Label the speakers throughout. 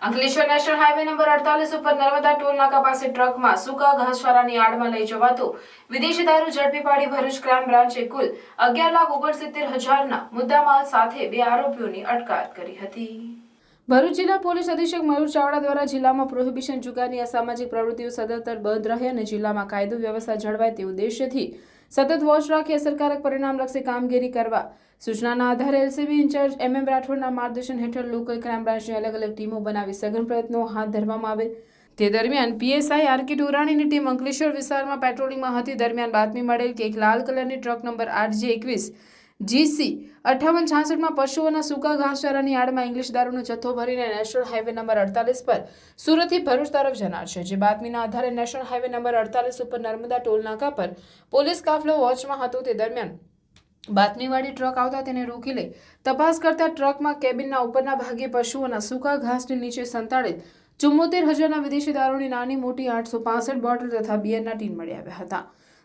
Speaker 1: Ankleshwar national highway number 48 ઉપર Narmada toll નાકા પાસે ટ્રકમાં સૂકા ઘાસચારાની આડમાં લઈ જવાતો વિદેશી દારૂ ઝડપી પાડી ભરૂચ ક્રાઇમ બ્રાન્ચે કુલ 11,69,000ના મુદ્દામાલ સાથે 2 આરોપીઓની અટકાયત કરી હતી। ભરૂચ જિલ્લા પોલીસ અધિક્ષક મયુર ચાવડા દ્વારા જિલ્લામાં પ્રોહિબિશન જુગારની અસામાજિક પ્રવૃત્તિઓ સદંતર બંધ રહે અને જિલ્લામાં કાયદો વ્યવસ્થા જળવાય તે ઉદ્દેશ્યથી સતત વોચ રાખી અસરકારક પરિણામલક્ષી કામગીરી કરવા સૂચનાના આધારે એલસીબી ઇન્ચાર્જ MM રાઠોડના માર્ગદર્શન હેઠળ લોકલ ક્રાઇમ બ્રાન્ચની અલગ અલગ ટીમો બનાવી સઘન પ્રયત્નો હાથ ધરવામાં આવે। તે દરમિયાન પીએસઆઈ આરકે ટુરાણીની ટીમ અંકલેશ્વર વિસ્તારમાં પેટ્રોલિંગમાં હતી। દરમિયાન બાતમી મળેલ કે એક લાલ કલરની ટ્રક નંબર 8J21 GC 5866માં પશુઓના સૂકા ઘાસચારાની આડમાં ઇંગ્લિશ દારૂનો જથ્થો ભરીને નેશનલ હાઈવે નંબર 48 પર સુરતથી ભરૂચ તરફ જનાર છે। જે બાતમીના આધારે નેશનલ હાઈવે નંબર 48 ઉપર નર્મદા ટોલ નાકા પર પોલીસ કાફલો વોચમાં હતો। તે દરમિયાન બાતમીવાળી ટ્રક આવતા તેને રોકી લઈ તપાસ કરતા ટ્રકમાં કેબિનના ઉપરના ભાગે પશુઓના સૂકા ઘાસની નીચે સંતાડેલ 74,000ના વિદેશી દારૂની નાની મોટી 865 બોટલ તથા બિયરના ટીન મળી આવ્યા હતા।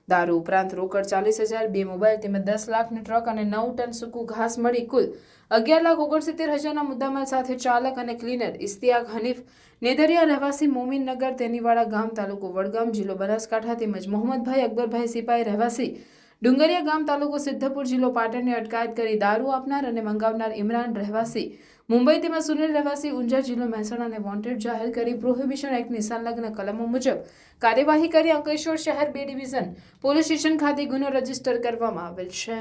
Speaker 1: દારૂ ઉપરાંત રોકડ 40,000, 2 મોબાઈલ તેમજ 10 લાખની ટ્રક અને 9 ટન સૂકું ઘાસ મળી કુલ 11,69,000ના મુદ્દામાલ સાથે ચાલક અને ક્લીનર ઇશ્તિયાક હનીફ નેદરિયા રહેવાસી મોમીનનગર તેનીવાડા ગામ તાલુકો વડગામ જિલ્લો બનાસકાંઠા તેમજ મોહમ્મદભાઈ અકબરભાઈ સિપાઈ રહેવાસી ડુંગરિયા ગામ તાલુકો સિદ્ધપુર જિલ્લો પાટણની અટકાયત કરી દારૂ આપનાર અને મંગાવનાર ઇમરાન રહેવાસી મુંબઈ તેમજ સુનિલ રહેવાસી ઊંઝા જિલ્લો મહેસાણાને વોન્ટેડ જાહેર કરી પ્રોહિબિશન એક્ટની સંલગ્ન કલમો મુજબ કાર્યવાહી કરી અંકલેશ્વર શહેર 2 ડિવિઝન પોલીસ સ્ટેશન ખાતે ગુનો રજીસ્ટર કરવામાં આવેલ છે।